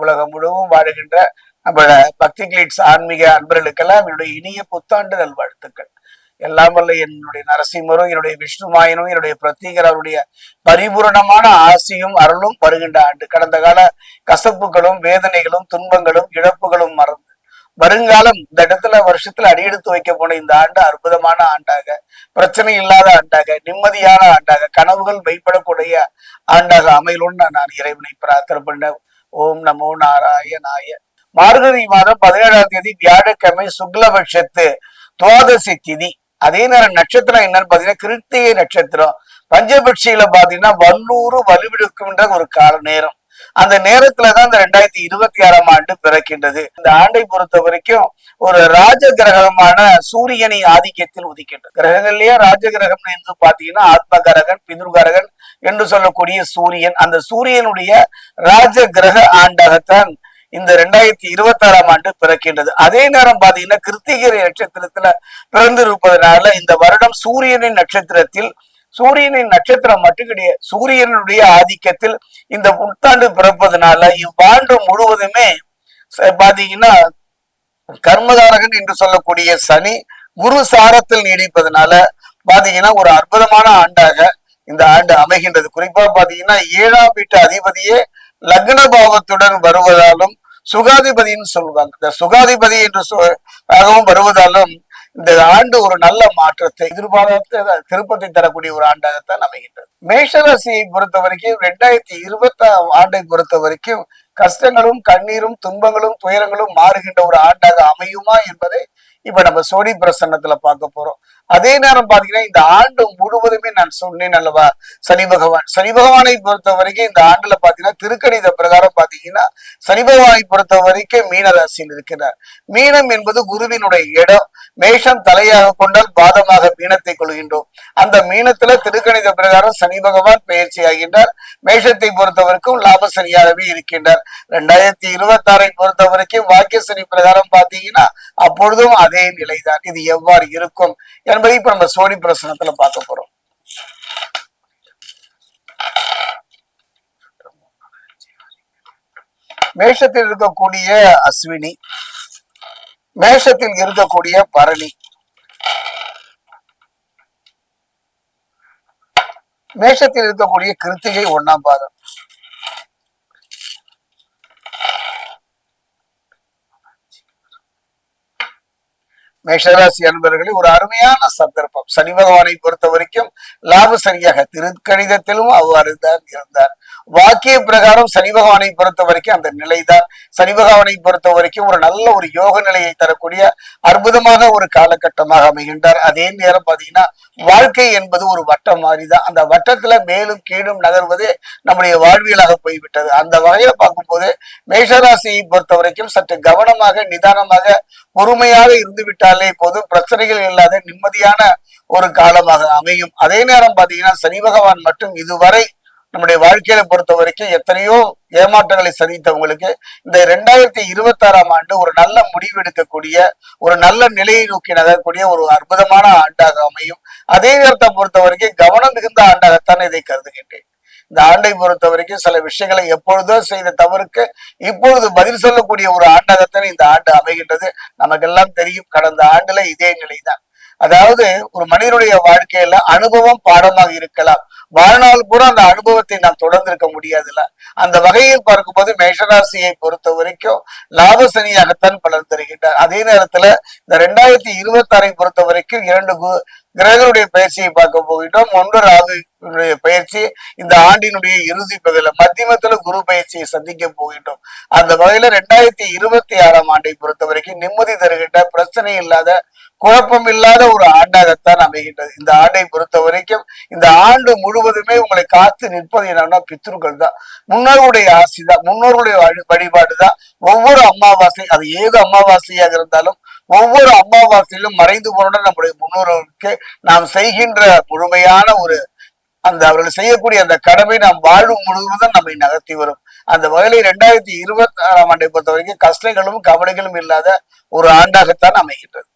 உலகம் முழுவதும் வாழுகின்ற நம்ம பக்தி கிளிட்ஸ் ஆன்மீக அன்பர்களுக்கெல்லாம் என்னுடைய இனிய புத்தாண்டு நல்வாழ்த்துக்கள். எல்லாம் வல்ல என்னுடைய நரசிம்மரும் என்னுடைய விஷ்ணுமாயனும் என்னுடைய பிரத்யேகர் அவருடைய பரிபூரணமான ஆசியும் அருளும் வருகின்ற ஆண்டு. கடந்த கால கசப்புகளும் வேதனைகளும் துன்பங்களும் இழப்புகளும் மறந்து வருங்காலம் இந்த இடத்துல வருஷத்துல அடியெடுத்து வைக்க போன இந்த ஆண்டு அற்புதமான ஆண்டாக, பிரச்சனை இல்லாத ஆண்டாக, நிம்மதியான ஆண்டாக, கனவுகள் மெய்ப்படக்கூடிய ஆண்டாக அமையலும்னு நான் இறைவனை பிரார்த்தனை பண்ண. ஓம் நமோ நாராயணாய. மார்கழி மாதம் 17ஆம் தேதி வியாழக்கிழமை சுக்லபட்சத்து துவாதசி திதி. அதே நேரம் நட்சத்திரம் என்னன்னு பாத்தீங்கன்னா கிருத்திகை நட்சத்திரம். பஞ்சபட்சியில பாத்தீங்கன்னா வல்லூறு வலுவிடுக்கின்ற ஒரு கால நேரம். அந்த நேரத்துலதான் இந்த 2026ஆம் ஆண்டு பிறக்கின்றது. இந்த ஆண்டை பொறுத்த வரைக்கும் ஒரு ராஜ கிரகமான சூரியனை ஆதிக்கத்தில் உதிக்கின்றது. கிரகங்கள்லயே ராஜ கிரகம் என்று பாத்தீங்கன்னா ஆத்மகரகன், பிதுர்கரகன் என்று சொல்லக்கூடிய சூரியன். அந்த சூரியனுடைய ராஜ கிரக ஆண்டாகத்தான் இந்த 2026ஆம் ஆண்டு பிறக்கின்றது. அதே நேரம் பாத்தீங்கன்னா கிருத்திகை நட்சத்திரத்துல பிறந்து இருப்பதனால இந்த வருடம் சூரியனின் நட்சத்திரத்தில், சூரியனின் நட்சத்திரம் மட்டும் கிடையாது, சூரியனுடைய ஆதிக்கத்தில் இந்த புத்தாண்டு பிறப்பதனால இவ்வாண்டு முழுவதுமே பாத்தீங்கன்னா கர்மகாரகன் என்று சொல்லக்கூடிய சனி குரு சாரத்தில் நீடிப்பதனால பாத்தீங்கன்னா ஒரு அற்புதமான ஆண்டாக இந்த ஆண்டு அமைகின்றது. குறிப்பா பாத்தீங்கன்னா 7ஆம் வீட்டு அதிபதியே லக்ன பாவத்துடன் வருவதாலும் சுகாதிபதினு சொல்லுவாங்க. இந்த சுகாதிபதி என்று வருவதாலும் இந்த ஆண்டு ஒரு நல்ல மாற்றத்தை எதிர்பார்த்த திருப்பத்தை தரக்கூடிய ஒரு ஆண்டாகத்தான் அமைகின்றது. மேஷராசியை பொறுத்த வரைக்கும் 2020ஆம் ஆண்டை பொறுத்த வரைக்கும் கஷ்டங்களும் கண்ணீரும் துன்பங்களும் துயரங்களும் மாறுகின்ற ஒரு ஆண்டாக அமையுமா என்பதை இப்ப நம்ம சோடி பிரசன்னத்துல பார்க்க போறோம். அதே நேரம் பாத்தீங்கன்னா இந்த ஆண்டு முழுவதுமே நான் சொன்னேன் அல்லவா, சனி பகவானை பொறுத்த வரைக்கும் இந்த ஆண்டுல பாத்தீங்கன்னா திருக்கணித பிரகாரம் பாத்தீங்கன்னா சனி பகவானை பொறுத்த வரைக்கும் மீன ராசியில் இருக்கிறார். மீனம் என்பது குருவினுடைய இடம். மேஷம் தலையாக கொண்டால் பாதமாக மீனத்தை கொள்கின்றோம். அந்த மீனத்துல திருக்கணித பிரகாரம் சனி பகவான் பயிற்சி ஆகின்றார். மேஷத்தை பொறுத்த வரைக்கும் லாப சனியாகவே இருக்கின்றார். 2026ஐ பொறுத்த வரைக்கும் வாக்கிய சனி பிரகாரம் பாத்தீங்கன்னா அப்பொழுதும் அதே நிலைதான். இது எவ்வாறு இருக்கும் என்பதை இப்ப நம்ம சோடி பிரசனத்துல பார்க்க போறோம். மேஷத்தில் இருக்கக்கூடிய அஸ்வினி, மேஷத்தில் இருக்கக்கூடிய பரணி, மேஷத்தில் இருக்கக்கூடிய கிருத்திகை 1ஆம் பாதம், மேஷராசி அன்பர்களே ஒரு அருமையான சந்தர்ப்பம். சனி பகவானை பொறுத்த வரைக்கும் லாப சனியாக திருக்கணிதத்திலும் அவ்வாறு தான் இருந்தார். வாக்கிய பிரகாரம் சனி பகவானை பொறுத்த வரைக்கும் அந்த நிலைதான். சனி பகவானை பொறுத்த வரைக்கும் ஒரு நல்ல ஒரு யோக நிலையை தரக்கூடிய அற்புதமாக ஒரு காலகட்டமாக அமைகின்றார். அதே நேரம் பாத்தீங்கன்னா வாழ்க்கை என்பது ஒரு வட்டம் மாதிரிதான். அந்த வட்டத்துல மேலும் கீழும் நகர்வது நம்முடைய வாழ்வியலாக போய்விட்டது. அந்த வகையில பார்க்கும்போது மேஷராசியை பொறுத்த வரைக்கும் சற்று கவனமாக நிதானமாக பொறுமையாக இருந்து விட்டாலே போதும், பிரச்சனைகள் இல்லாத நிம்மதியான ஒரு காலமாக அமையும். அதே நேரம் பாத்தீங்கன்னா சனி பகவான் மட்டும் இதுவரை நம்முடைய வாழ்க்கையில பொறுத்த வரைக்கும் எத்தனையோ ஏமாற்றங்களை சந்தித்தவங்களுக்கு இந்த 2026ஆம் ஆண்டு ஒரு நல்ல முடிவு எடுக்கக்கூடிய ஒரு நல்ல நிலையை நோக்கி நகரக்கூடிய ஒரு அற்புதமான ஆண்டாக அமையும். அதே நேரத்தை பொறுத்த வரைக்கும் கவனம் மிகுந்த ஆண்டாகத்தான் இதை கருதுகின்றேன். இந்த ஆண்டை பொறுத்த வரைக்கும் சில விஷயங்களை எப்பொழுதோ செய்த தவறுக்கு இப்பொழுது பதில் சொல்லக்கூடிய ஒரு ஆண்டாகத்தான் இந்த ஆண்டு அமைகின்றது. நமக்கெல்லாம் தெரியும் கடந்த ஆண்டுல இதே நிலைதான். அதாவது ஒரு மனிதனுடைய வாழ்க்கையில அனுபவம் பாடமாக இருக்கலாம், வாழ்நாள் கூட அந்த அனுபவத்தை நாம் தொடர்ந்து இருக்க முடியாதுல்ல. அந்த வகையில் பார்க்கும்போது மேஷராசியை பொறுத்த வரைக்கும் லாப சனியாகத்தான் பலன் தருகின்றார். அதே நேரத்துல இந்த 2026ஐ பொறுத்த வரைக்கும் 2 கிரகங்களுடைய பயிற்சியை பார்க்க போகின்றோம். ஒன்று ராகுடைய பயிற்சி இந்த ஆண்டினுடைய இறுதி பகுதியில மத்தியமத்துல குரு பயிற்சியை சந்திக்க போகின்றோம். அந்த வகையில 2026ஆம் ஆண்டை பொறுத்த வரைக்கும் நிம்மதி தருகின்ற, பிரச்சனை இல்லாத, குழப்பம் இல்லாத ஒரு ஆண்டாகத்தான் அமைகின்றது. இந்த ஆண்டை பொறுத்த வரைக்கும் இந்த ஆண்டு முழுவதுமே உங்களை காத்து நிற்பது என்னன்னா பித்ருக்கள் தான், முன்னோர்களுடைய ஆசி தான், முன்னோர்களுடைய வழிபாடு தான். ஒவ்வொரு அமாவாசை, அது ஏது அமாவாசையாக இருந்தாலும் ஒவ்வொரு அமாவாசையிலும் மறைந்து போன நம்முடைய முன்னோர்களுக்கு நாம் செய்கின்ற முழுமையான ஒரு அந்த அவர்கள் செய்யக்கூடிய அந்த கடமை நாம் வாழும் முழுவதும் நம்மை நகர்த்தி வரும். அந்த வகையில 2026ஆம் ஆண்டை பொறுத்த வரைக்கும் கஷ்டங்களும் கவலைகளும் இல்லாத ஒரு ஆண்டாகத்தான் அமைகின்றது.